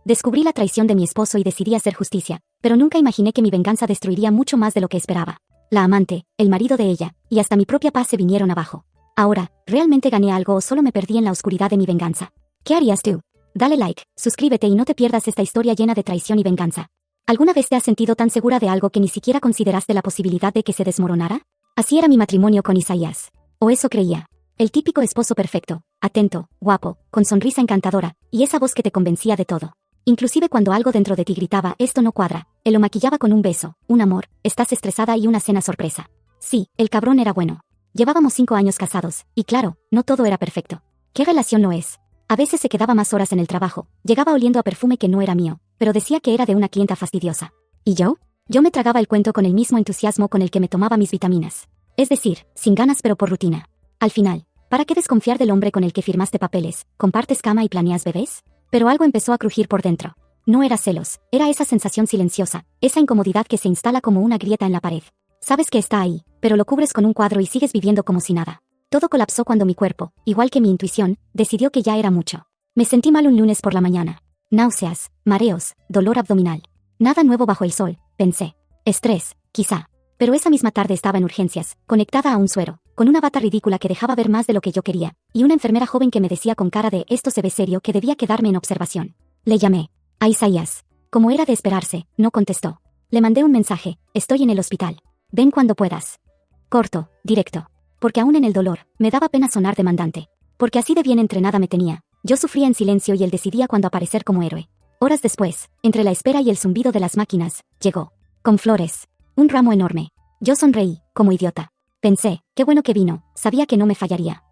Descubrí la traición de mi esposo y decidí hacer justicia, pero nunca imaginé que mi venganza destruiría mucho más de lo que esperaba. La amante, el marido de ella, y hasta mi propia paz se vinieron abajo. Ahora, ¿realmente gané algo o solo me perdí en la oscuridad de mi venganza? ¿Qué harías tú? Dale like, suscríbete y no te pierdas esta historia llena de traición y venganza. ¿Alguna vez te has sentido tan segura de algo que ni siquiera consideraste la posibilidad de que se desmoronara? Así era mi matrimonio con Isaías. O eso creía. El típico esposo perfecto, atento, guapo, con sonrisa encantadora, y esa voz que te convencía de todo. Inclusive cuando algo dentro de ti gritaba, esto no cuadra, él lo maquillaba con un beso, un amor, estás estresada y una cena sorpresa. Sí, el cabrón era bueno. Llevábamos 5 años casados, y claro, no todo era perfecto. ¿Qué relación no es? A veces se quedaba más horas en el trabajo, llegaba oliendo a perfume que no era mío, pero decía que era de una clienta fastidiosa. ¿Y yo? Yo me tragaba el cuento con el mismo entusiasmo con el que me tomaba mis vitaminas. Es decir, sin ganas pero por rutina. Al final, ¿para qué desconfiar del hombre con el que firmaste papeles, compartes cama y planeas bebés? Pero algo empezó a crujir por dentro. No era celos, era esa sensación silenciosa, esa incomodidad que se instala como una grieta en la pared. Sabes que está ahí, pero lo cubres con un cuadro y sigues viviendo como si nada. Todo colapsó cuando mi cuerpo, igual que mi intuición, decidió que ya era mucho. Me sentí mal un lunes por la mañana. Náuseas, mareos, dolor abdominal. Nada nuevo bajo el sol, pensé. Estrés, quizá. Pero esa misma tarde estaba en urgencias, conectada a un suero, con una bata ridícula que dejaba ver más de lo que yo quería, y una enfermera joven que me decía con cara de esto se ve serio que debía quedarme en observación. Le llamé. A Isaías. Como era de esperarse, no contestó. Le mandé un mensaje, estoy en el hospital. Ven cuando puedas. Corto, directo. Porque aún en el dolor, me daba pena sonar demandante. Porque así de bien entrenada me tenía. Yo sufría en silencio y él decidía cuándo aparecer como héroe. Horas después, entre la espera y el zumbido de las máquinas, llegó. Con flores. Un ramo enorme. Yo sonreí, como idiota. Pensé, qué bueno que vino, sabía que no me fallaría.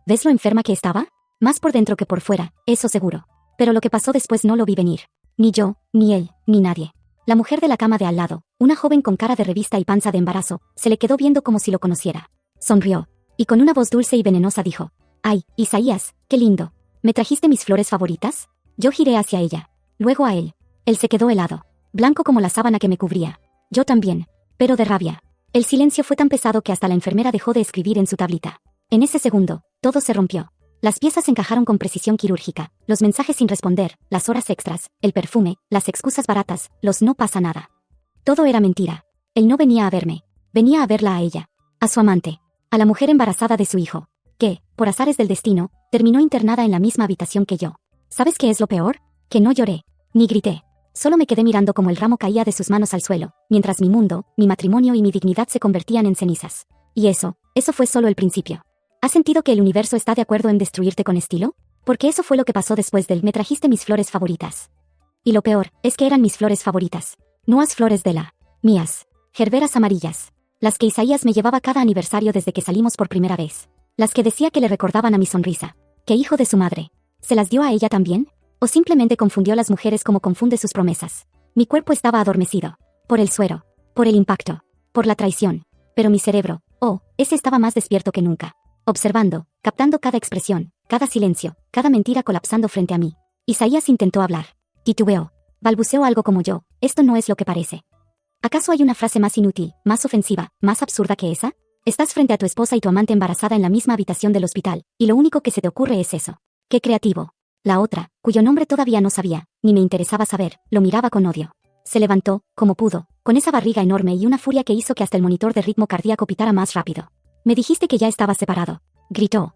¿Ves lo enferma que estaba? Más por dentro que por fuera, eso seguro. Pero lo que pasó después no lo vi venir. Ni yo, ni él, ni nadie. La mujer de la cama de al lado, una joven con cara de revista y panza de embarazo, se le quedó viendo como si lo conociera. Sonrió. Y con una voz dulce y venenosa dijo. ¡Ay, Isaías, qué lindo! ¿Me trajiste mis flores favoritas? Yo giré hacia ella. Luego a él. Él se quedó helado. Blanco como la sábana que me cubría. Yo también. Pero de rabia. El silencio fue tan pesado que hasta la enfermera dejó de escribir en su tablita. En ese segundo, todo se rompió. Las piezas encajaron con precisión quirúrgica, los mensajes sin responder, las horas extras, el perfume, las excusas baratas, los no pasa nada. Todo era mentira. Él no venía a verme. Venía a verla a ella. A su amante. A la mujer embarazada de su hijo. Que, por azares del destino, terminó internada en la misma habitación que yo. ¿Sabes qué es lo peor? Que no lloré. Ni grité. Solo me quedé mirando como el ramo caía de sus manos al suelo, mientras mi mundo, mi matrimonio y mi dignidad se convertían en cenizas. Y eso fue solo el principio. ¿Has sentido que el universo está de acuerdo en destruirte con estilo? Porque eso fue lo que pasó después del me trajiste mis flores favoritas. Y lo peor, es que eran mis flores favoritas. No as flores de la mías. Gerberas amarillas. Las que Isaías me llevaba cada aniversario desde que salimos por primera vez. Las que decía que le recordaban a mi sonrisa. ¿Qué hijo de su madre? ¿Se las dio a ella también? ¿O simplemente confundió a las mujeres como confunde sus promesas? Mi cuerpo estaba adormecido. Por el suero. Por el impacto. Por la traición. Pero mi cerebro, ese estaba más despierto que nunca. Observando, captando cada expresión, cada silencio, cada mentira colapsando frente a mí. Isaías intentó hablar. Titubeó. Balbuceó algo como yo, esto no es lo que parece. ¿Acaso hay una frase más inútil, más ofensiva, más absurda que esa? Estás frente a tu esposa y tu amante embarazada en la misma habitación del hospital, y lo único que se te ocurre es eso. ¡Qué creativo! La otra, cuyo nombre todavía no sabía, ni me interesaba saber, lo miraba con odio. Se levantó, como pudo, con esa barriga enorme y una furia que hizo que hasta el monitor de ritmo cardíaco pitara más rápido. Me dijiste que ya estabas separado. Gritó.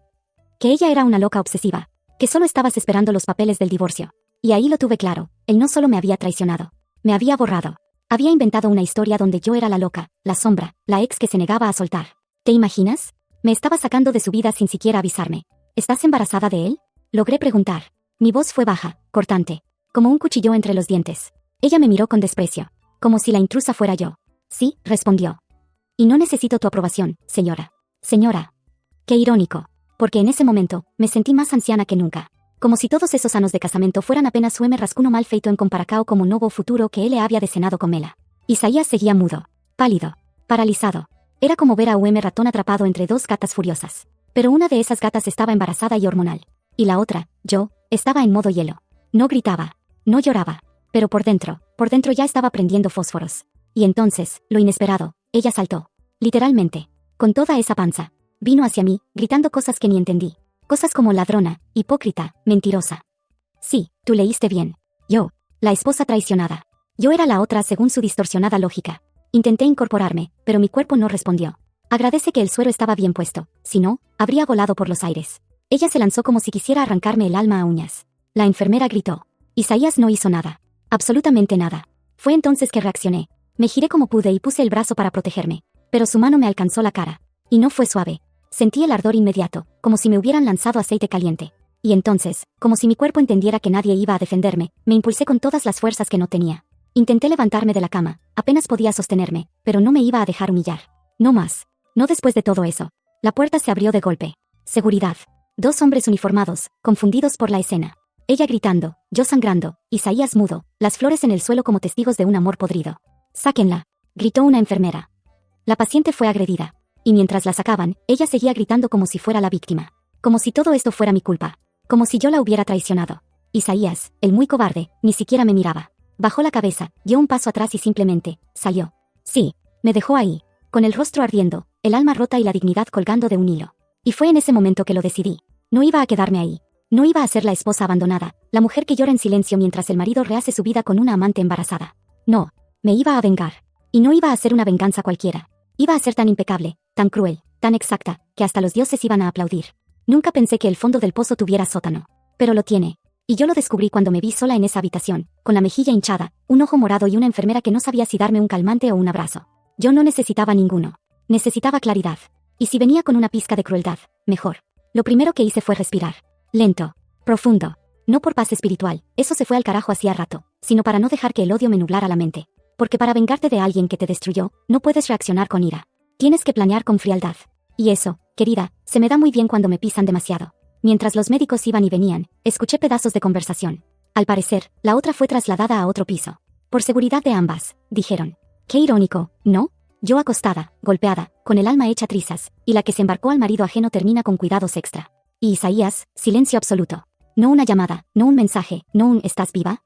Que ella era una loca obsesiva. Que solo estabas esperando los papeles del divorcio. Y ahí lo tuve claro, él no solo me había traicionado. Me había borrado. Había inventado una historia donde yo era la loca, la sombra, la ex que se negaba a soltar. ¿Te imaginas? Me estaba sacando de su vida sin siquiera avisarme. ¿Estás embarazada de él? Logré preguntar. Mi voz fue baja, cortante, como un cuchillo entre los dientes. Ella me miró con desprecio, como si la intrusa fuera yo. Sí, respondió. Y no necesito tu aprobación, señora. Señora. Qué irónico, porque en ese momento, me sentí más anciana que nunca. Como si todos esos años de casamiento fueran apenas un rascuno mal feito en comparacao como un nuevo futuro que él había desenado con Mela. Isaías seguía mudo, pálido, paralizado. Era como ver a un ratón atrapado entre dos gatas furiosas. Pero una de esas gatas estaba embarazada y hormonal. Y la otra, yo, estaba en modo hielo. No gritaba, no lloraba, pero por dentro ya estaba prendiendo fósforos. Y entonces, lo inesperado, ella saltó. Literalmente. Con toda esa panza. Vino hacia mí, gritando cosas que ni entendí. Cosas como ladrona, hipócrita, mentirosa. Sí, tú leíste bien. Yo, La esposa traicionada. Yo era la otra según su distorsionada lógica. Intenté incorporarme, pero mi cuerpo no respondió. Agradece que el suero estaba bien puesto, si no, habría volado por los aires. Ella se lanzó como si quisiera arrancarme el alma a uñas. La enfermera gritó. Isaías no hizo nada. Absolutamente nada. Fue entonces que reaccioné. Me giré como pude y puse el brazo para protegerme. Pero su mano me alcanzó la cara. Y no fue suave. Sentí el ardor inmediato, como si me hubieran lanzado aceite caliente. Y entonces, como si mi cuerpo entendiera que nadie iba a defenderme, me impulsé con todas las fuerzas que no tenía. Intenté levantarme de la cama, apenas podía sostenerme, pero no me iba a dejar humillar. No más. No después de todo eso. La puerta se abrió de golpe. Seguridad. 2 hombres uniformados, confundidos por la escena. Ella gritando, yo sangrando, Isaías mudo, las flores en el suelo como testigos de un amor podrido. «Sáquenla», gritó una enfermera. La paciente fue agredida. Y mientras la sacaban, ella seguía gritando como si fuera la víctima. Como si todo esto fuera mi culpa. Como si yo la hubiera traicionado. Isaías, el muy cobarde, ni siquiera me miraba. Bajó la cabeza, dio un paso atrás y simplemente, salió. Sí, me dejó ahí, con el rostro ardiendo, el alma rota y la dignidad colgando de un hilo. Y fue en ese momento que lo decidí. No iba a quedarme ahí. No iba a ser la esposa abandonada, la mujer que llora en silencio mientras el marido rehace su vida con una amante embarazada. No, me iba a vengar. Y no iba a ser una venganza cualquiera. Iba a ser tan impecable, tan cruel, tan exacta, que hasta los dioses iban a aplaudir. Nunca pensé que el fondo del pozo tuviera sótano. Pero lo tiene. Y yo lo descubrí cuando me vi sola en esa habitación, con la mejilla hinchada, un ojo morado y una enfermera que no sabía si darme un calmante o un abrazo. Yo no necesitaba ninguno. Necesitaba claridad. Y si venía con una pizca de crueldad, mejor. Lo primero que hice fue respirar. Lento. Profundo. No por paz espiritual, eso se fue al carajo hacía rato, sino para no dejar que el odio me nublara la mente. Porque para vengarte de alguien que te destruyó, no puedes reaccionar con ira. Tienes que planear con frialdad. Y eso, querida, se me da muy bien cuando me pisan demasiado. Mientras los médicos iban y venían, escuché pedazos de conversación. Al parecer, la otra fue trasladada a otro piso. Por seguridad de ambas, dijeron. Qué irónico, ¿no? Yo acostada, golpeada, con el alma hecha trizas, y la que se embarcó al marido ajeno termina con cuidados extra. Y Isaías, silencio absoluto. No una llamada, no un mensaje, no un ¿estás viva?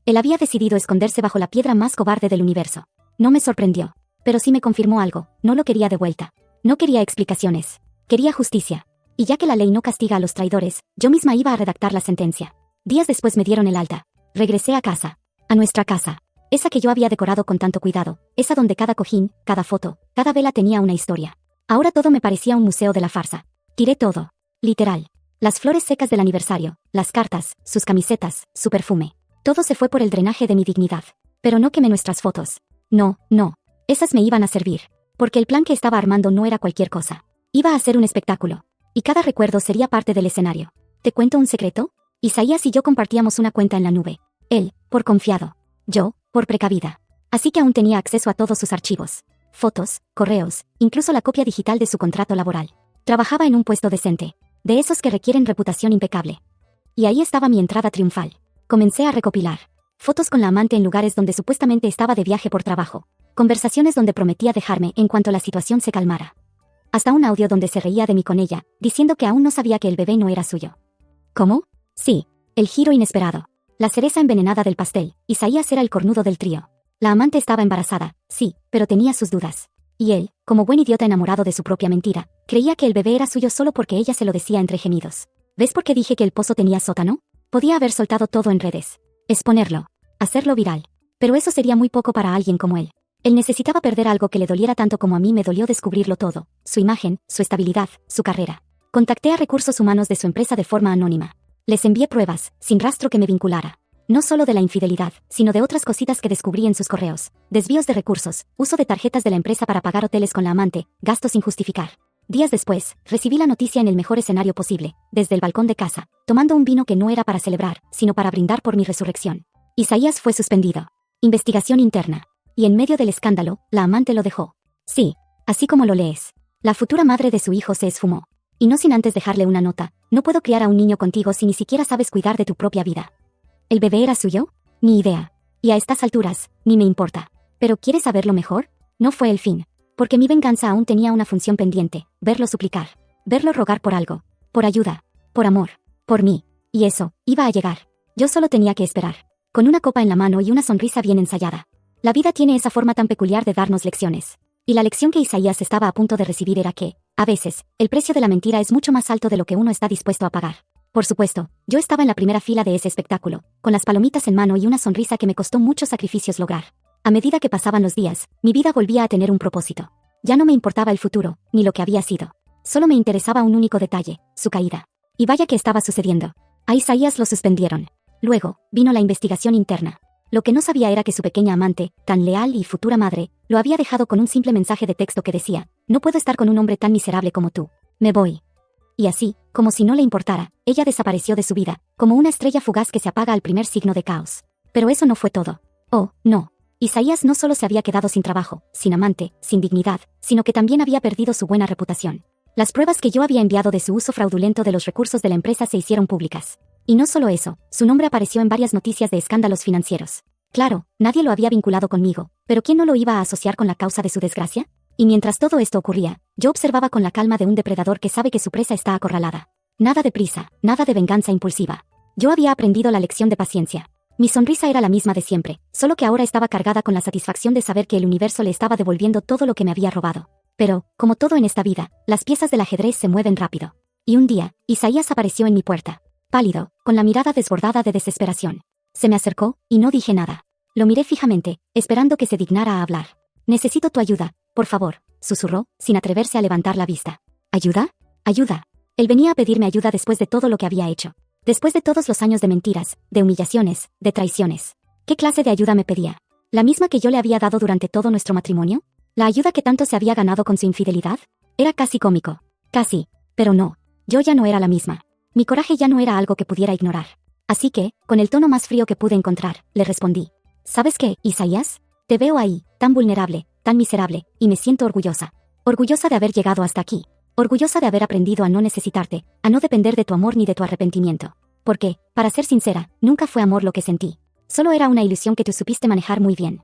Él había decidido esconderse bajo la piedra más cobarde del universo. No me sorprendió. Pero sí me confirmó algo, no lo quería de vuelta. No quería explicaciones. Quería justicia. Y ya que la ley no castiga a los traidores, yo misma iba a redactar la sentencia. Días después me dieron el alta. Regresé a casa. A nuestra casa. Esa que yo había decorado con tanto cuidado, esa donde cada cojín, cada foto, cada vela tenía una historia. Ahora todo me parecía un museo de la farsa. Tiré todo. Literal. Las flores secas del aniversario, las cartas, sus camisetas, su perfume. Todo se fue por el drenaje de mi dignidad. Pero no quemé nuestras fotos. No, no. Esas me iban a servir. Porque el plan que estaba armando no era cualquier cosa. Iba a ser un espectáculo. Y cada recuerdo sería parte del escenario. ¿Te cuento un secreto? Isaías y yo compartíamos una cuenta en la nube. Él, por confiado. Yo, por precavida. Así que aún tenía acceso a todos sus archivos. Fotos, correos, incluso la copia digital de su contrato laboral. Trabajaba en un puesto decente. De esos que requieren reputación impecable. Y ahí estaba mi entrada triunfal. Comencé a recopilar. Fotos con la amante en lugares donde supuestamente estaba de viaje por trabajo. Conversaciones donde prometía dejarme en cuanto la situación se calmara. Hasta un audio donde se reía de mí con ella, diciendo que aún no sabía que el bebé no era suyo. ¿Cómo? Sí. El giro inesperado. La cereza envenenada del pastel. Isaías era el cornudo del trío. La amante estaba embarazada, sí, pero tenía sus dudas. Y él, como buen idiota enamorado de su propia mentira, creía que el bebé era suyo solo porque ella se lo decía entre gemidos. ¿Ves por qué dije que el pozo tenía sótano? Podía haber soltado todo en redes. Exponerlo. Hacerlo viral. Pero eso sería muy poco para alguien como él. Él necesitaba perder algo que le doliera tanto como a mí me dolió descubrirlo todo. Su imagen, su estabilidad, su carrera. Contacté a recursos humanos de su empresa de forma anónima. Les envié pruebas, sin rastro que me vinculara. No solo de la infidelidad, sino de otras cositas que descubrí en sus correos. Desvíos de recursos, uso de tarjetas de la empresa para pagar hoteles con la amante, gastos sin justificar. Días después, recibí la noticia en el mejor escenario posible, desde el balcón de casa, tomando un vino que no era para celebrar, sino para brindar por mi resurrección. Isaías fue suspendido. Investigación interna. Y en medio del escándalo, la amante lo dejó. Sí, así como lo lees. La futura madre de su hijo se esfumó. Y no sin antes dejarle una nota: no puedo criar a un niño contigo si ni siquiera sabes cuidar de tu propia vida. ¿El bebé era suyo? Ni idea. Y a estas alturas, ni me importa. ¿Pero quieres saberlo mejor? No fue el fin. Porque mi venganza aún tenía una función pendiente: verlo suplicar. Verlo rogar por algo. Por ayuda. Por amor. Por mí. Y eso, iba a llegar. Yo solo tenía que esperar. Con una copa en la mano y una sonrisa bien ensayada. La vida tiene esa forma tan peculiar de darnos lecciones. Y la lección que Isaías estaba a punto de recibir era que, a veces, el precio de la mentira es mucho más alto de lo que uno está dispuesto a pagar. Por supuesto, yo estaba en la primera fila de ese espectáculo, con las palomitas en mano y una sonrisa que me costó muchos sacrificios lograr. A medida que pasaban los días, mi vida volvía a tener un propósito. Ya no me importaba el futuro, ni lo que había sido. Solo me interesaba un único detalle, su caída. Y vaya que estaba sucediendo. A Isaías lo suspendieron. Luego, vino la investigación interna. Lo que no sabía era que su pequeña amante, tan leal y futura madre, lo había dejado con un simple mensaje de texto que decía: no puedo estar con un hombre tan miserable como tú. Me voy. Y así, como si no le importara, ella desapareció de su vida, como una estrella fugaz que se apaga al primer signo de caos. Pero eso no fue todo. Oh, no. Isaías no solo se había quedado sin trabajo, sin amante, sin dignidad, sino que también había perdido su buena reputación. Las pruebas que yo había enviado de su uso fraudulento de los recursos de la empresa se hicieron públicas. Y no solo eso, su nombre apareció en varias noticias de escándalos financieros. Claro, nadie lo había vinculado conmigo, pero ¿quién no lo iba a asociar con la causa de su desgracia? Y mientras todo esto ocurría, yo observaba con la calma de un depredador que sabe que su presa está acorralada. Nada de prisa, nada de venganza impulsiva. Yo había aprendido la lección de paciencia. Mi sonrisa era la misma de siempre, solo que ahora estaba cargada con la satisfacción de saber que el universo le estaba devolviendo todo lo que me había robado. Pero, como todo en esta vida, las piezas del ajedrez se mueven rápido. Y un día, Isaías apareció en mi puerta. Pálido, con la mirada desbordada de desesperación. Se me acercó, y no dije nada. Lo miré fijamente, esperando que se dignara a hablar. Necesito tu ayuda, por favor, susurró, sin atreverse a levantar la vista. ¿Ayuda? Ayuda. Él venía a pedirme ayuda después de todo lo que había hecho. Después de todos los años de mentiras, de humillaciones, de traiciones. ¿Qué clase de ayuda me pedía? ¿La misma que yo le había dado durante todo nuestro matrimonio? ¿La ayuda que tanto se había ganado con su infidelidad? Era casi cómico. Casi. Pero no. Yo ya no era la misma. Mi coraje ya no era algo que pudiera ignorar. Así que, con el tono más frío que pude encontrar, le respondí. ¿Sabes qué, Isaías? Te veo ahí, tan vulnerable, tan miserable, y me siento orgullosa. Orgullosa de haber llegado hasta aquí. Orgullosa de haber aprendido a no necesitarte, a no depender de tu amor ni de tu arrepentimiento. Porque, para ser sincera, nunca fue amor lo que sentí. Solo era una ilusión que tú supiste manejar muy bien.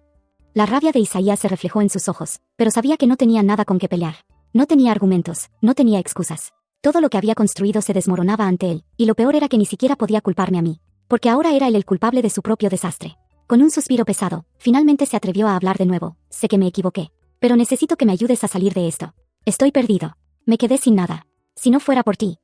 La rabia de Isaías se reflejó en sus ojos, pero sabía que no tenía nada con qué pelear. No tenía argumentos, no tenía excusas. Todo lo que había construido se desmoronaba ante él, y lo peor era que ni siquiera podía culparme a mí. Porque ahora era él el culpable de su propio desastre. Con un suspiro pesado, finalmente se atrevió a hablar de nuevo. Sé que me equivoqué. Pero necesito que me ayudes a salir de esto. Estoy perdido. Me quedé sin nada. Si no fuera por ti.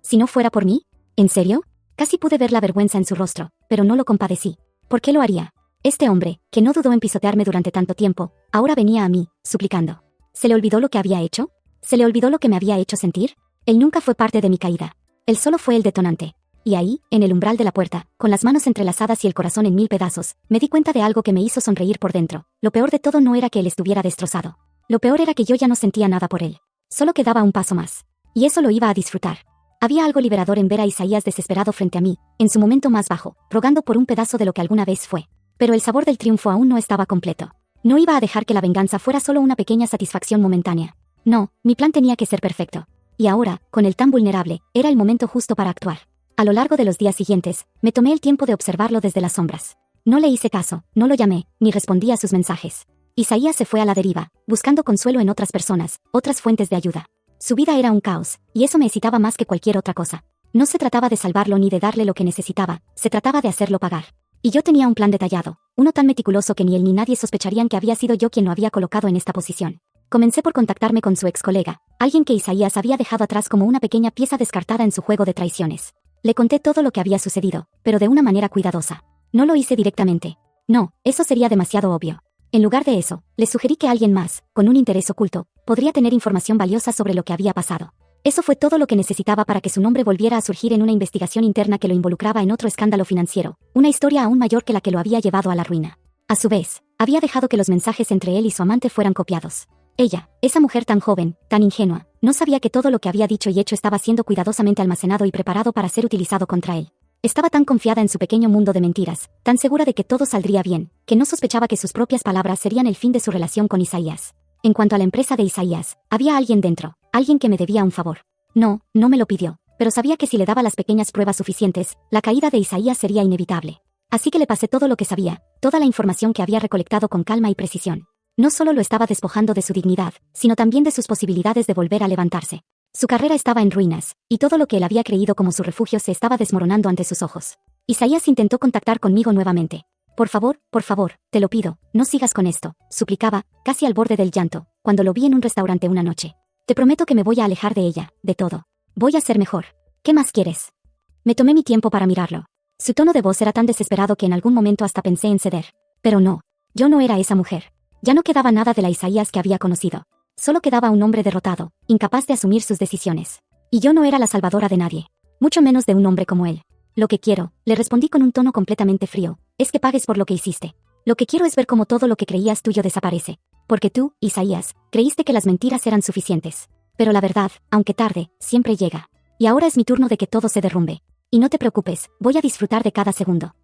Si no fuera por mí. ¿En serio? Casi pude ver la vergüenza en su rostro, pero no lo compadecí. ¿Por qué lo haría? Este hombre, que no dudó en pisotearme durante tanto tiempo, ahora venía a mí, suplicando. ¿Se le olvidó lo que había hecho? ¿Se le olvidó lo que me había hecho sentir? Él nunca fue parte de mi caída. Él solo fue el detonante. Y ahí, en el umbral de la puerta, con las manos entrelazadas y el corazón en 1000 pedazos, me di cuenta de algo que me hizo sonreír por dentro. Lo peor de todo no era que él estuviera destrozado. Lo peor era que yo ya no sentía nada por él. Solo quedaba un paso más. Y eso lo iba a disfrutar. Había algo liberador en ver a Isaías desesperado frente a mí, en su momento más bajo, rogando por un pedazo de lo que alguna vez fue. Pero el sabor del triunfo aún no estaba completo. No iba a dejar que la venganza fuera solo una pequeña satisfacción momentánea. No, mi plan tenía que ser perfecto. Y ahora, con él tan vulnerable, era el momento justo para actuar. A lo largo de los días siguientes, me tomé el tiempo de observarlo desde las sombras. No le hice caso, no lo llamé, ni respondí a sus mensajes. Isaías se fue a la deriva, buscando consuelo en otras personas, otras fuentes de ayuda. Su vida era un caos, y eso me excitaba más que cualquier otra cosa. No se trataba de salvarlo ni de darle lo que necesitaba, se trataba de hacerlo pagar. Y yo tenía un plan detallado, uno tan meticuloso que ni él ni nadie sospecharían que había sido yo quien lo había colocado en esta posición. Comencé por contactarme con su ex colega, alguien que Isaías había dejado atrás como una pequeña pieza descartada en su juego de traiciones. Le conté todo lo que había sucedido, pero de una manera cuidadosa. No lo hice directamente. No, eso sería demasiado obvio. En lugar de eso, le sugerí que alguien más, con un interés oculto, podría tener información valiosa sobre lo que había pasado. Eso fue todo lo que necesitaba para que su nombre volviera a surgir en una investigación interna que lo involucraba en otro escándalo financiero, una historia aún mayor que la que lo había llevado a la ruina. A su vez, había dejado que los mensajes entre él y su amante fueran copiados. Ella, esa mujer tan joven, tan ingenua, no sabía que todo lo que había dicho y hecho estaba siendo cuidadosamente almacenado y preparado para ser utilizado contra él. Estaba tan confiada en su pequeño mundo de mentiras, tan segura de que todo saldría bien, que no sospechaba que sus propias palabras serían el fin de su relación con Isaías. En cuanto a la empresa de Isaías, había alguien dentro, alguien que me debía un favor. No me lo pidió, pero sabía que si le daba las pequeñas pruebas suficientes, la caída de Isaías sería inevitable. Así que le pasé todo lo que sabía, toda la información que había recolectado con calma y precisión. No solo lo estaba despojando de su dignidad, sino también de sus posibilidades de volver a levantarse. Su carrera estaba en ruinas, y todo lo que él había creído como su refugio se estaba desmoronando ante sus ojos. Isaías intentó contactar conmigo nuevamente. Por favor, te lo pido, no sigas con esto, suplicaba, casi al borde del llanto, cuando lo vi en un restaurante una noche. Te prometo que me voy a alejar de ella, de todo. Voy a ser mejor. ¿Qué más quieres? Me tomé mi tiempo para mirarlo. Su tono de voz era tan desesperado que en algún momento hasta pensé en ceder. Pero no. Yo no era esa mujer. Ya no quedaba nada de la Isaías que había conocido. Solo quedaba un hombre derrotado, incapaz de asumir sus decisiones. Y yo no era la salvadora de nadie. Mucho menos de un hombre como él. Lo que quiero, le respondí con un tono completamente frío, es que pagues por lo que hiciste. Lo que quiero es ver cómo todo lo que creías tuyo desaparece. Porque tú, Isaías, creíste que las mentiras eran suficientes. Pero la verdad, aunque tarde, siempre llega. Y ahora es mi turno de que todo se derrumbe. Y no te preocupes, voy a disfrutar de cada segundo.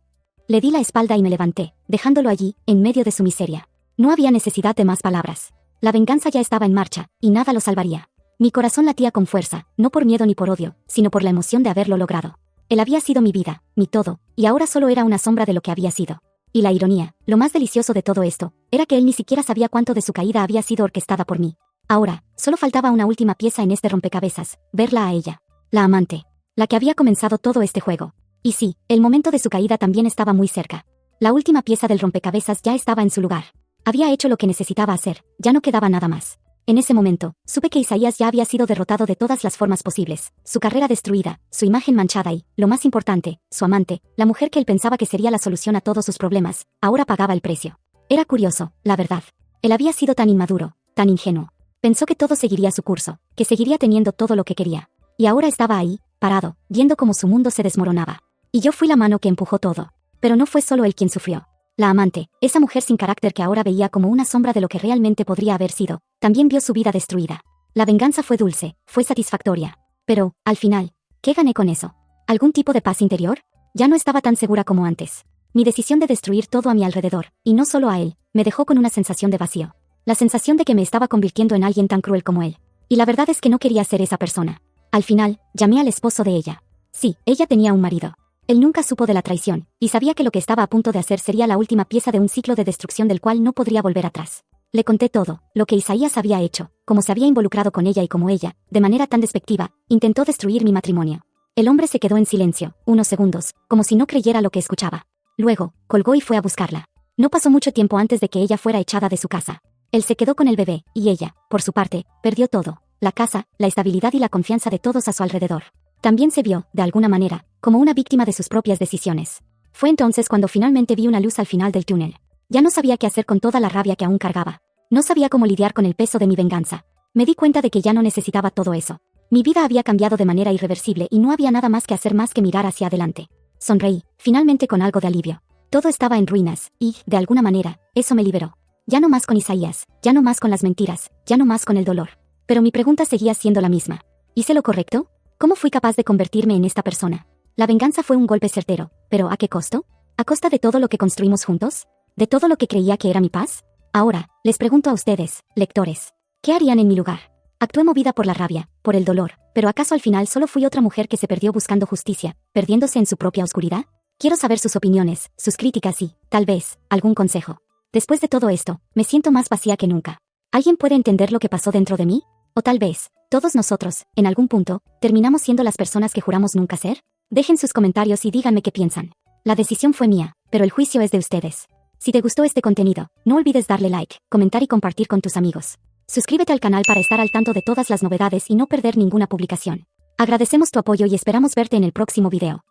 Le di la espalda y me levanté, dejándolo allí, en medio de su miseria. No había necesidad de más palabras. La venganza ya estaba en marcha, y nada lo salvaría. Mi corazón latía con fuerza, no por miedo ni por odio, sino por la emoción de haberlo logrado. Él había sido mi vida, mi todo, y ahora solo era una sombra de lo que había sido. Y la ironía, lo más delicioso de todo esto, era que él ni siquiera sabía cuánto de su caída había sido orquestada por mí. Ahora, solo faltaba una última pieza en este rompecabezas, verla a ella. La amante. La que había comenzado todo este juego. Y sí, el momento de su caída también estaba muy cerca. La última pieza del rompecabezas ya estaba en su lugar. Había hecho lo que necesitaba hacer, ya no quedaba nada más. En ese momento, supe que Isaías ya había sido derrotado de todas las formas posibles, su carrera destruida, su imagen manchada y, lo más importante, su amante, la mujer que él pensaba que sería la solución a todos sus problemas, ahora pagaba el precio. Era curioso, la verdad. Él había sido tan inmaduro, tan ingenuo. Pensó que todo seguiría su curso, que seguiría teniendo todo lo que quería. Y ahora estaba ahí, parado, viendo cómo su mundo se desmoronaba. Y yo fui la mano que empujó todo. Pero no fue solo él quien sufrió. La amante, esa mujer sin carácter que ahora veía como una sombra de lo que realmente podría haber sido, también vio su vida destruida. La venganza fue dulce, fue satisfactoria. Pero, al final, ¿qué gané con eso? ¿Algún tipo de paz interior? Ya no estaba tan segura como antes. Mi decisión de destruir todo a mi alrededor, y no solo a él, me dejó con una sensación de vacío. La sensación de que me estaba convirtiendo en alguien tan cruel como él. Y la verdad es que no quería ser esa persona. Al final, llamé al esposo de ella. Sí, ella tenía un marido. Él nunca supo de la traición, y sabía que lo que estaba a punto de hacer sería la última pieza de un ciclo de destrucción del cual no podría volver atrás. Le conté todo, lo que Isaías había hecho, cómo se había involucrado con ella y cómo ella, de manera tan despectiva, intentó destruir mi matrimonio. El hombre se quedó en silencio, unos segundos, como si no creyera lo que escuchaba. Luego, colgó y fue a buscarla. No pasó mucho tiempo antes de que ella fuera echada de su casa. Él se quedó con el bebé, y ella, por su parte, perdió todo, la casa, la estabilidad y la confianza de todos a su alrededor. También se vio, de alguna manera, como una víctima de sus propias decisiones. Fue entonces cuando finalmente vi una luz al final del túnel. Ya no sabía qué hacer con toda la rabia que aún cargaba. No sabía cómo lidiar con el peso de mi venganza. Me di cuenta de que ya no necesitaba todo eso. Mi vida había cambiado de manera irreversible y no había nada más que hacer más que mirar hacia adelante. Sonreí, finalmente con algo de alivio. Todo estaba en ruinas, y, de alguna manera, eso me liberó. Ya no más con Isaías, ya no más con las mentiras, ya no más con el dolor. Pero mi pregunta seguía siendo la misma. ¿Hice lo correcto? ¿Cómo fui capaz de convertirme en esta persona? La venganza fue un golpe certero, pero ¿a qué costo? ¿A costa de todo lo que construimos juntos? ¿De todo lo que creía que era mi paz? Ahora, les pregunto a ustedes, lectores, ¿qué harían en mi lugar? Actué movida por la rabia, por el dolor, pero ¿acaso al final solo fui otra mujer que se perdió buscando justicia, perdiéndose en su propia oscuridad? Quiero saber sus opiniones, sus críticas y, tal vez, algún consejo. Después de todo esto, me siento más vacía que nunca. ¿Alguien puede entender lo que pasó dentro de mí? O tal vez, todos nosotros, en algún punto, terminamos siendo las personas que juramos nunca ser. Dejen sus comentarios y díganme qué piensan. La decisión fue mía, pero el juicio es de ustedes. Si te gustó este contenido, no olvides darle like, comentar y compartir con tus amigos. Suscríbete al canal para estar al tanto de todas las novedades y no perder ninguna publicación. Agradecemos tu apoyo y esperamos verte en el próximo video.